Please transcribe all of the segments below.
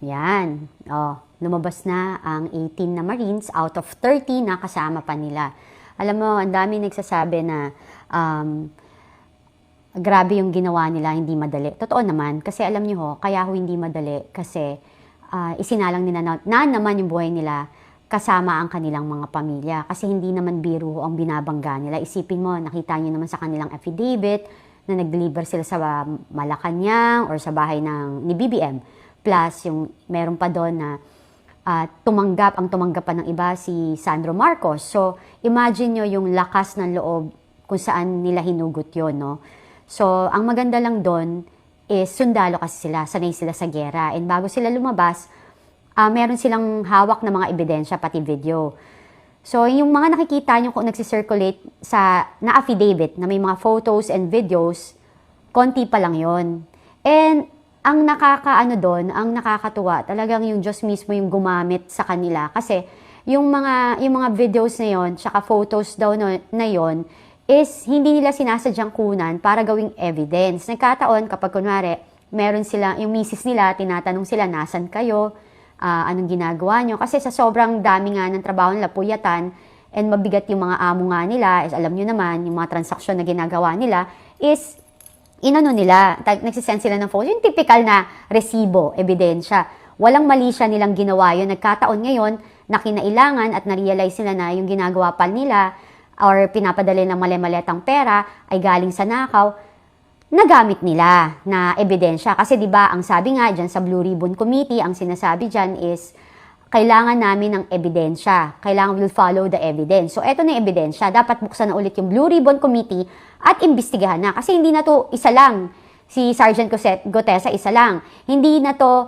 Yan. Oh, lumabas na ang 18 na Marines out of 30 na kasama pa nila. Alam mo, ang dami nagsasabi na grabe yung ginawa nila, hindi madali. Totoo naman, kasi alam niyo ho, kaya ho hindi madali kasi isinalang nila na naman yung buhay nila kasama ang kanilang mga pamilya. Kasi hindi naman biro ang binabangga nila. Isipin mo, nakita niyo naman sa kanilang affidavit na nag-deliver sila sa Malacanang or sa bahay ni BBM. Plus, yung meron pa doon na tumanggap pa ng iba si Sandro Marcos. So, imagine nyo yung lakas ng loob kung saan nila hinugot yun, no? So, ang maganda lang doon is sundalo kasi sila, sanay sila sa gera. And bago sila lumabas, meron silang hawak na mga ebidensya, pati video. So, yung mga nakikita nyo kung nagsisirculate na affidavit na may mga photos and videos, konti pa lang yon. And ang ang nakakatuwa, talagang yung Diyos mismo yung gumamit sa kanila. Kasi yung mga videos na yon, tsaka photos daw na yon, is hindi nila sinasadyang kunan para gawing evidence. Nagkataon kapag kunwari, meron sila, yung misis nila, tinatanong sila, nasan kayo? Anong ginagawa nyo? Kasi sa sobrang dami nga ng trabaho nila, puyatan, and mabigat yung mga amo nga nila, is alam nyo naman, yung mga transaksyon na ginagawa nila, is nagsisend sila ng photos, yung typical na resibo, ebidensya. Walang mali siya nilang ginawa yun. Nagkataon ngayon na kinailangan at na-realize nila na yung ginagawa pa nila or pinapadali ng mali-maliatang pera ay galing sa nakaw, nagamit nila na ebidensya. Kasi 'di ba, ang sabi nga diyan sa Blue Ribbon Committee, ang sinasabi diyan is kailangan namin ng ebidensya. Kailangan we'll follow the evidence. So eto na yung ebidensya. Dapat buksan na ulit yung Blue Ribbon Committee at imbestigahan na. Kasi hindi na to isa lang. Si Sergeant Gotesa isa lang. Hindi na to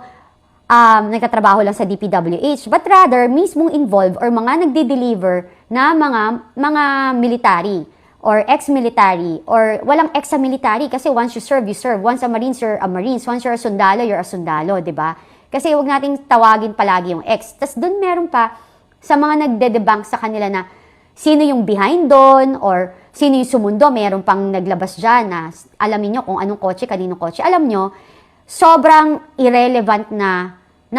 nagkatrabaho lang sa DPWH, but rather mismong involved or mga nagde-deliver na mga military or ex-military or walang ex-military kasi once you serve, you serve. Once a Marine, you're a Marine. Once you're a sundalo, you're a sundalo, di ba? Kasi huwag nating tawagin palagi yung ex. Tapos doon meron pa sa mga nagde-debunk sa kanila na sino yung behind doon or sino yung sumundo. Meron pang naglabas dyan na alamin nyo kung anong kotse, kaninong kotse. Alam nyo, sobrang irrelevant na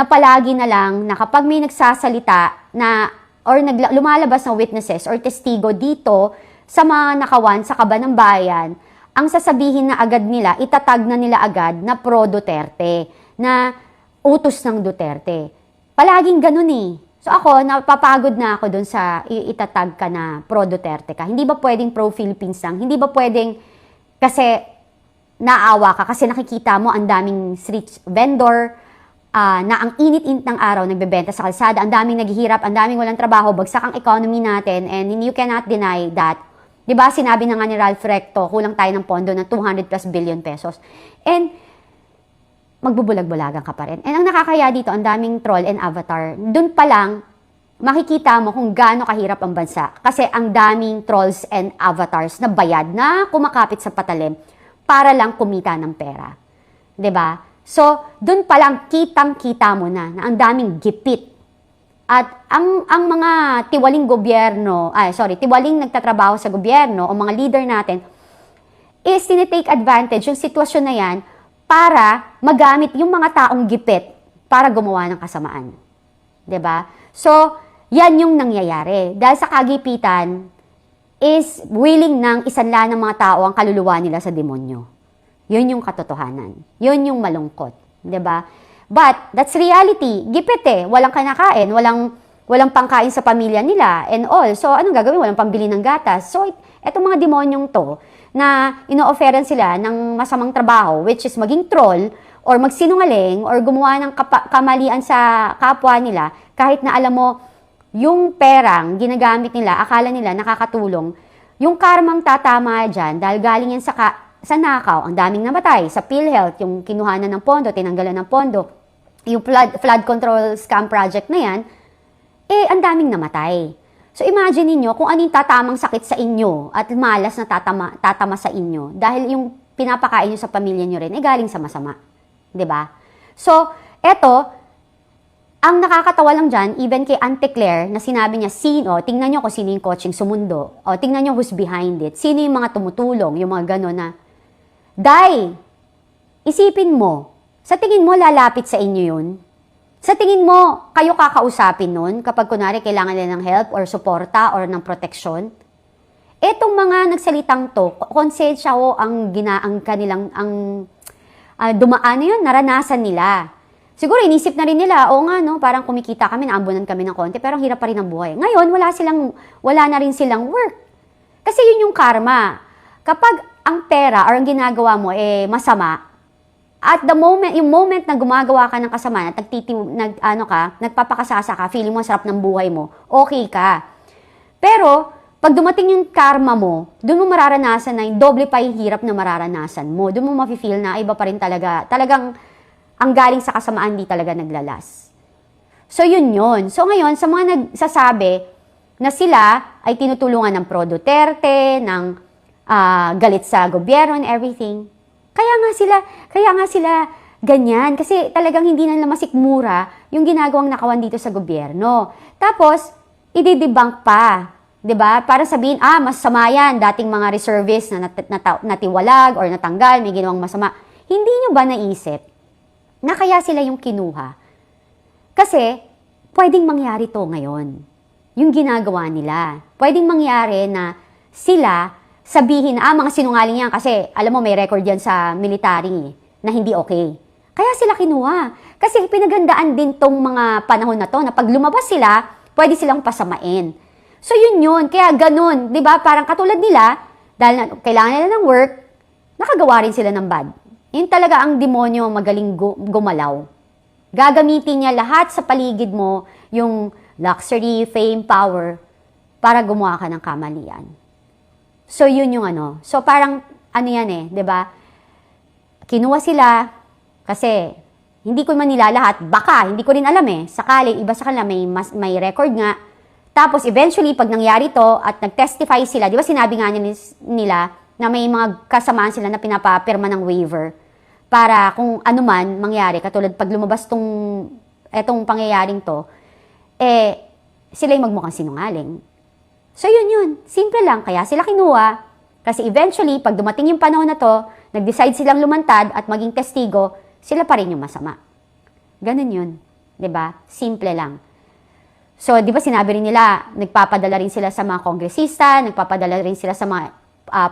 palagi na lang na kapag may nagsasalita na or lumalabas ng witnesses or testigo dito sa mga nakawan sa kaba ng bayan, ang sasabihin na agad nila, itatag na nila agad na pro-Duterte, na utos ng Duterte. Palaging ganun eh. So ako, napapagod na ako dun sa itatag ka na pro-Duterte ka. Hindi ba pwedeng pro-Philippines lang? Hindi ba pwedeng kasi naawa ka kasi nakikita mo ang daming street vendor, na ang init-init ng araw nagbebenta sa kalsada, ang daming naghihirap, ang daming walang trabaho, bagsak ang economy natin, and you cannot deny that. Diba, sinabi na nga ni Ralph Recto, kulang tayo ng pondo ng 200 plus billion pesos. And magbubulag-bulagan ka pa rin. And ang nakakaya dito, ang daming troll and avatar. Doon pa lang, makikita mo kung gaano kahirap ang bansa. Kasi ang daming trolls and avatars na bayad na kumakapit sa patalim para lang kumita ng pera. Diba? So, doon pa lang kitang-kita mo na ang daming gipit. At ang mga tiwaling gobyerno, tiwaling nagtatrabaho sa gobyerno o mga leader natin, is tinitake advantage yung sitwasyon na yan para magamit yung mga taong gipit para gumawa ng kasamaan. 'Di ba? So, yan yung nangyayari. Dahil sa kagipitan, is willing ng isanla ng mga tao ang kaluluwa nila sa demonyo. Yun yung katotohanan. Yun yung malungkot. 'Di ba? But, that's reality. Gipit eh. Walang kinakain, walang pangkain sa pamilya nila, and all. So, anong gagawin? Walang pambili ng gatas. So, etong mga demonyong to, na ino-offeran sila ng masamang trabaho, which is maging troll, or magsinungaling, or gumawa ng kamalian sa kapwa nila, kahit na alam mo, yung perang ginagamit nila, akala nila nakakatulong, yung karmang tatama dyan, dahil galing yan sa nakaw, ang daming namatay, sa PhilHealth, yung kinuhanan ng pondo, tinanggalan ng pondo, yung flood control scam project na yan, ang daming namatay. So imagine niyo kung anong tatamang sakit sa inyo at malas na tatama sa inyo dahil yung pinapakain niyo sa pamilya niyo rin galing sa masama. 'Di ba? So, eto, ang nakakatawa lang dyan, even kay Auntie Claire, na sinabi niya, tingnan niyo kung sino yung coaching sumundo, o tingnan niyo who's behind it, sino yung mga tumutulong, yung mga gano'n na, Day, isipin mo, sa tingin mo lalapit sa inyo yun? Sa tingin mo, kayo kakausapin nun kapag kunwari kailangan nila ng help or suporta or ng proteksyon? Etong mga nagsalitang to, konsensya ho ang kanilang, dumaan na yun, naranasan nila. Siguro inisip na rin nila, oo nga no, parang kumikita kami, naambunan kami ng konti, pero ang hirap pa rin ang buhay. Ngayon, wala na rin silang work. Kasi yun yung karma. Kapag ang pera or ang ginagawa mo masama, at yung moment na gumagawa ka ng kasama, nagpapakasasa ka, feeling mo sarap ng buhay mo, okay ka. Pero, pag dumating yung karma mo, doon mo mararanasan na yung doble pa yung hirap na mararanasan mo. Doon mo mafe-feel na iba pa rin talaga. Talagang ang galing sa kasamaan di talaga naglalas. So yun yun. So ngayon, sa mga nagsasabi na sila ay tinutulungan ng Pro Duterte, ng galit sa gobyerno and everything, kaya nga sila ganyan. Kasi talagang hindi na masikmura yung ginagawang nakawan dito sa gobyerno. Tapos, ididebunk pa. 'Di ba? Para sabihin, mas sama yan, dating mga reservists na natiwalag or natanggal, may ginawang masama. Hindi nyo ba naisip na kaya sila yung kinuha? Kasi, pwedeng mangyari to ngayon. Yung ginagawa nila. Pwedeng mangyari na sila sabihin, mga sinungaling yan kasi, alam mo, may record yan sa military na hindi okay. Kaya sila kinuha. Kasi pinagandaan din tong mga panahon na to na pag lumabas sila, pwede silang pasamain. So yun. Kaya ganun, 'di ba? Parang katulad nila, dahil kailangan nila ng work, nakagawa rin sila ng bad. Yun talaga ang demonyo magaling gumalaw. Gagamitin niya lahat sa paligid mo, yung luxury, fame, power, para gumawa ka ng kamalian. So yun yung So parang yan 'di ba? Kinuha sila kasi hindi ko man nila lahat, baka hindi ko rin alam sakali iba sa kanila may record nga. Tapos, eventually, pag nangyari to at nag-testify sila, di ba sinabi nga nila na may mga kasamaan sila na pinapapirma ng waiver para kung ano man mangyari, katulad pag lumabas etong pangyayaring to, sila yung magmukhang sinungaling. So, yun. Simple lang. Kaya sila kinuha. Kasi eventually, pag dumating yung panahon na to, nag-decide silang lumantad at maging testigo, sila pa rin yung masama. Ganun yun. Di ba? Simple lang. So, di ba sinabi rin nila, nagpapadala rin sila sa mga kongresista, nagpapadala rin sila sa mga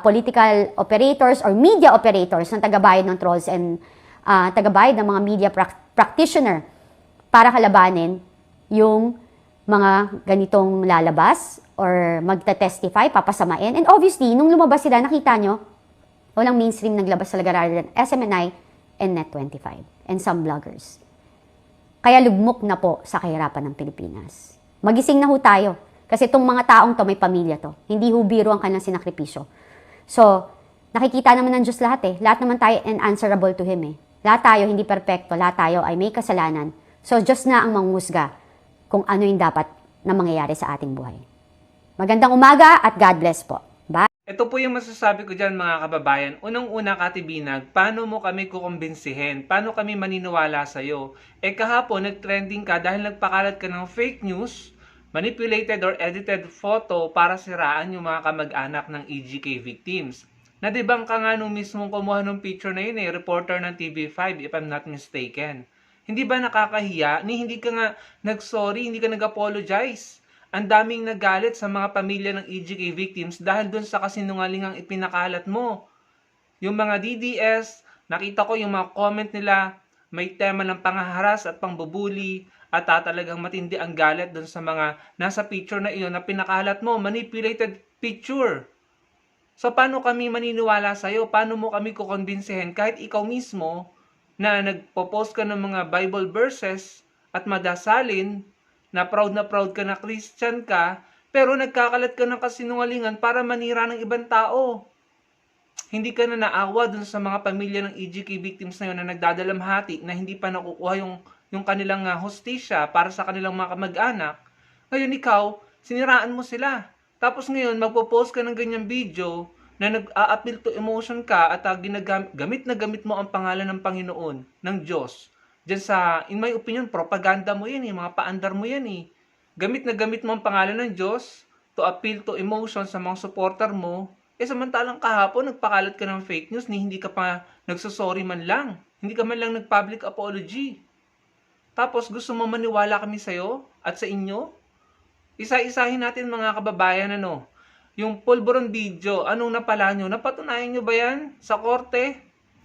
political operators or media operators na tagabayad ng trolls and tagabayad ng mga media practitioner para kalabanin yung mga ganitong lalabas or magta-testify, papasamain. And obviously, nung lumabas sila, nakita nyo, walang mainstream naglabas talaga rather than SMNI and Net25 and some bloggers. Kaya lugmok na po sa kahirapan ng Pilipinas. Magising na ho tayo. Kasi itong mga taong to, may pamilya to. Hindi ho biro ang kanilang sinakripisyo. So, nakikita naman ng Diyos lahat Lahat naman tayo unanswerable to Him Lahat tayo hindi perfecto. Lahat tayo ay may kasalanan. So, Diyos na ang manghusga kung ano yung dapat na mangyayari sa ating buhay. Magandang umaga at God bless po. Bye! Ito po yung masasabi ko dyan mga kababayan. Unang-una Kati Binag, paano mo kami kukumbinsihin? Paano kami maniniwala sa'yo? Kahapon nag-trending ka dahil nagpakalat ka ng fake news, manipulated or edited photo para siraan yung mga kamag-anak ng EGK victims. Nadibang ka nga nung mismong kumuha ng picture na yun reporter ng TV5 if I'm not mistaken. Hindi ba nakakahiya? Hindi ka nga nag-sorry, hindi ka nag-apologize. Ang daming nagalit sa mga pamilya ng EGK victims dahil dun sa kasinungalingang ipinakalat mo. Yung mga DDS, nakita ko yung mga comment nila, may tema ng pangaharas at pangbubuli at talagang matindi ang galit dun sa mga nasa picture na iyon na pinakalat mo, manipulated picture. So paano kami maniniwala sa'yo? Paano mo kami kukonbinsihin kahit ikaw mismo na nagpo-post ka ng mga Bible verses at madasalin, na proud ka na Christian ka, pero nagkakalat ka ng kasinungalingan para manira ng ibang tao. Hindi ka na naawa dun sa mga pamilya ng EGK victims na yun na nagdadalamhati na hindi pa nakukuha yung kanilang hostisya para sa kanilang mga kamag-anak. Ngayon ikaw, siniraan mo sila. Tapos ngayon, magpo-post ka ng ganyang video na nag-a-appeal to emotion ka at gamit mo ang pangalan ng Panginoon, ng Diyos. Diyan sa, in my opinion, propaganda mo yan mga paandar mo yan Gamit mo ang pangalan ng Diyos to appeal to emotion sa mga supporter mo, samantalang kahapon, nagpakalat ka ng fake news, hindi ka pa nagsasorry man lang. Hindi ka man lang nag-public apology. Tapos gusto mo maniwala kami sa'yo at sa inyo? Isa-isahin natin mga kababayan, ano? Yung pulburon video, anong napala nyo? Napatunayan nyo ba yan sa korte?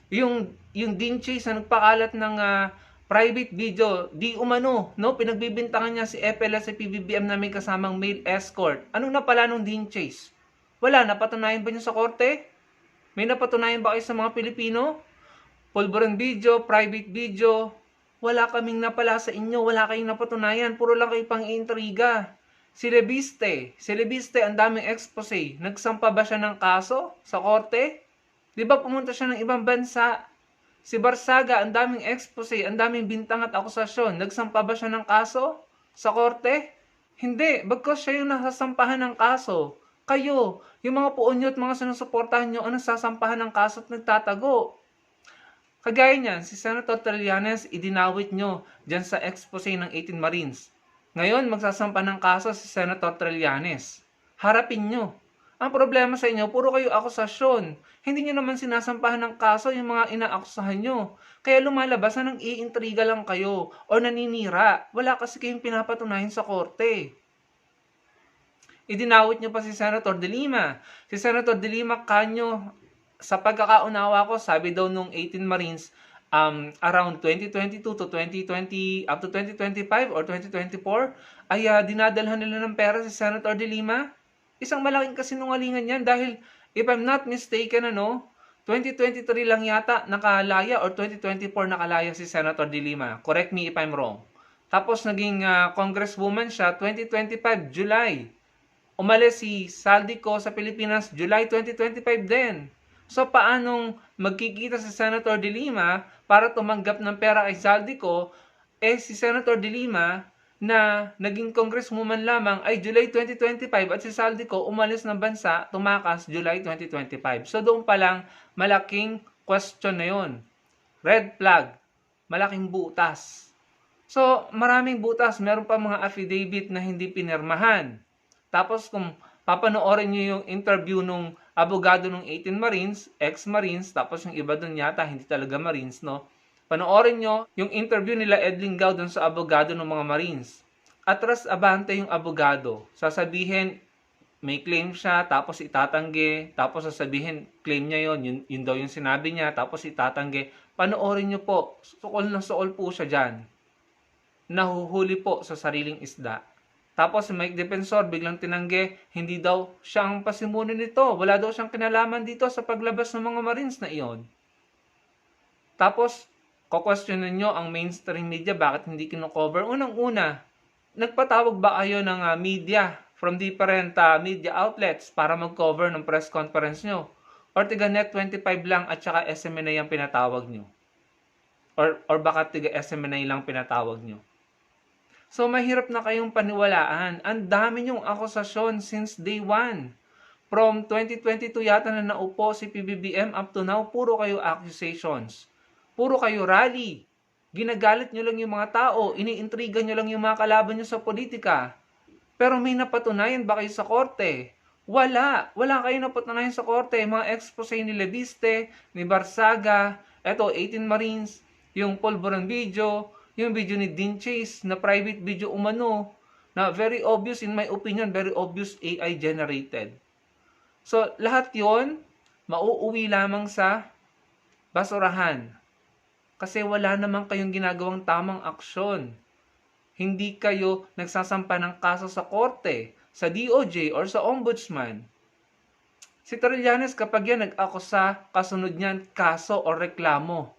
Yung Dean Chase na nagpakalat ng private video, di umano, no? Pinagbibintangan niya si FL at si PBBM na may kasamang male escort. Anong napala nung Dean Chase? Wala, napatunayan ba niyo sa korte? May napatunayan ba kayo sa mga Pilipino? Pulburon video, private video, wala kaming napala sa inyo, wala kayong napatunayan, puro lang kayo pang-iintriga. Si Lebiste, ang daming expose. Nagsampa ba siya ng kaso sa korte? Di ba pumunta siya ng ibang bansa? Si Barsaga, ang daming expose, ang daming bintang at akusasyon. Nagsampa ba siya ng kaso sa korte? Hindi, bagkus siya yung nasasampahan ng kaso. Kayo, yung mga puon nyo at mga sinusuportahan nyo ang nasasampahan ng kaso at nagtatago. Kagaya niyan, si Senator Trillanes, idinawit nyo dyan sa expose ng 18 Marines. Ngayon, magsasampa ng kaso si Senator Trillanes. Harapin nyo. Ang problema sa inyo, puro kayo akusasyon. Hindi nyo naman sinasampahan ng kaso yung mga inaakusahan nyo. Kaya lumalabas na nang-iintriga lang kayo o naninira. Wala kasi kayong pinapatunayan sa korte. Idinawit nyo pa si Senator De Lima. Si Senator De Lima, kanyo, sa pagkakaunawa ko, sabi daw nung 18 Marines, around 2022 to 2020, up to 2025 or 2024, ay dinadalhan nila ng pera si Senator De Lima. Isang malaking kasinungalingan yan dahil, if I'm not mistaken, 2023 lang yata nakalaya or 2024 nakalaya si Senator De Lima. Correct me if I'm wrong. Tapos naging congresswoman siya 2025, July. Umalis si Saldico sa Pilipinas, July 2025 din. So, paanong magkikita si Senator De Lima para tumanggap ng pera kay Saldico, si Senator De Lima na naging congresswoman lamang ay July 2025 at si Saldico umalis ng bansa, tumakas July 2025. So, doon pa lang, malaking question na yun. Red flag. Malaking butas. So, maraming butas. Meron pa mga affidavit na hindi pinirmahan. Tapos, kung papanoorin nyo yung interview nung abogado ng 18 Marines, ex-Marines, tapos yung iba dun yata, hindi talaga Marines, no? Panoorin nyo yung interview nila Ed Lingao dun sa abogado ng mga Marines. Atras abante yung abogado. Sasabihin, may claim siya, tapos itatanggi, tapos sasabihin, claim niya yun daw yung sinabi niya, tapos itatanggi. Panoorin nyo po, suol na suol po siya dyan. Nahuhuli po sa sariling isda. Tapos si Mike Defensor biglang tinanggi, hindi daw siya ang pasimuno nito. Wala daw siyang kinalaman dito sa paglabas ng mga Marines na iyon. Tapos, kukwestiyonin nyo ang mainstream media, bakit hindi kino-cover? Unang-una, nagpatawag ba kayo ng media from different media outlets para mag-cover ng press conference nyo? Or tiga Net25 lang at saka SMNA ang pinatawag nyo? Or baka tiga SMNA lang pinatawag nyo? So, mahirap na kayong paniwalaan. Ang dami niyong akusasyon since day 1. From 2022 yata na naupo si PBBM up to now, puro kayo accusations. Puro kayo rally. Ginagalit nyo lang yung mga tao. Iniintriga nyo lang yung mga kalaban nyo sa politika. Pero may napatunayan ba kayo sa korte? Wala. Wala kayo napatunayan sa korte. Mga expose ni Lebiste, ni Barsaga, eto 18 Marines, yung pulburon video, yung video ni Dean Chase na private video umano, na very obvious, in my opinion, very obvious AI generated. So, lahat yon mauuwi lamang sa basurahan. Kasi wala naman kayong ginagawang tamang aksyon. Hindi kayo nagsasampa ng kaso sa korte, sa DOJ, or sa ombudsman. Si Trillanes, kapag yan nag-akusa, kasunod niyan kaso o reklamo.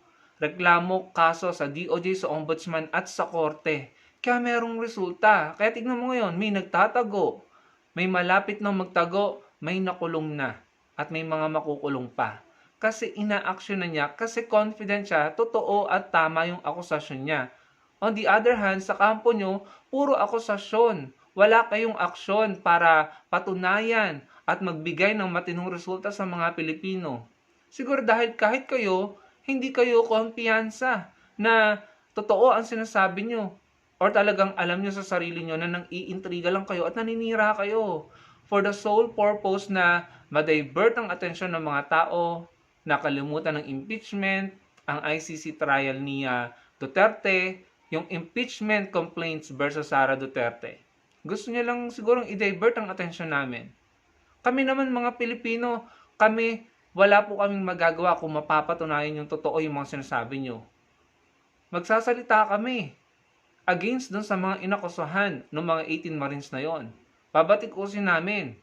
Reklamo, kaso sa DOJ, sa ombudsman at sa korte. Kaya merong resulta. Kaya tignan mo ngayon, may nagtatago, may malapit na magtago, may nakulong na, at may mga makukulong pa. Kasi ina-action na niya, kasi confident siya, totoo at tama yung akusasyon niya. On the other hand, sa kampo nyo, puro akusasyon. Wala kayong aksyon para patunayan at magbigay ng matinong resulta sa mga Pilipino. Siguro dahil kahit kayo, hindi kayo kumpiyansa na totoo ang sinasabi nyo. Or talagang alam nyo sa sarili nyo na nang-iintriga lang kayo at naninira kayo. For the sole purpose na ma-divert ang atensyon ng mga tao, nakalimutan ng impeachment, ang ICC trial ni Duterte, yung impeachment complaints versus Sara Duterte. Gusto niya lang sigurong i-divert ang atensyon namin. Kami naman mga Pilipino, wala po kaming magagawa kung mapapatunayan yung totoo yung mga sinasabi nyo. Magsasalita kami against dun sa mga inakusahan ng mga 18 Marines na yon. Babatikusin namin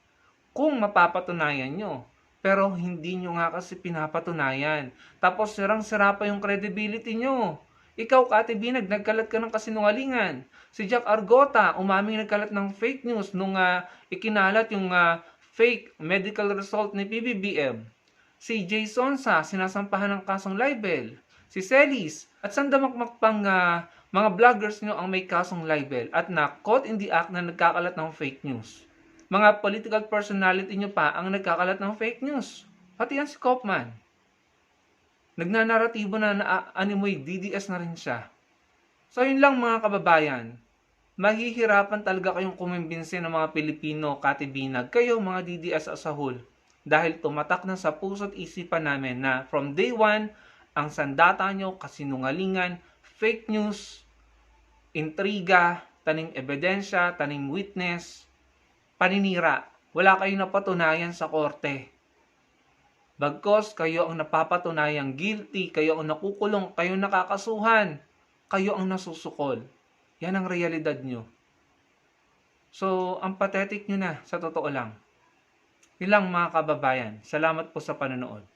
kung mapapatunayan nyo. Pero hindi nyo nga kasi pinapatunayan. Tapos sirang-sira pa yung credibility nyo. Ikaw, Kati Binag, nagkalat ka ng kasinungalingan. Si Jack Argota, umaming nagkalat ng fake news nung ikinalat yung fake medical result ni PBBM. Si Jay Sonsa, sinasampahan ng kasong libel. Si Celis, at sandamakmak pang mga vloggers nyo ang may kasong libel at na caught in the act na nagkakalat ng fake news. Mga political personality nyo pa ang nagkakalat ng fake news. Pati yan si Kaufman. Nagnanaratibo na animoy DDS na rin siya. So yun lang mga kababayan. Mahihirapan talaga kayong kumimbinsin ng mga Pilipino, Kati Binag, kayo mga DDS as a whole. Dahil tumatak na sa puso't isipan namin na from day one, ang sandata nyo, kasinungalingan, fake news, intriga, taning ebidensya, taning witness, paninira. Wala kayong napatunayan sa korte. Bagkos kayo ang napapatunayang guilty, kayo ang nakukulong, kayo ang nakakasuhan, kayo ang nasusukol. Yan ang realidad nyo. So, ang pathetic nyo na, sa totoo lang. Ilang mga kababayan, salamat po sa panonood.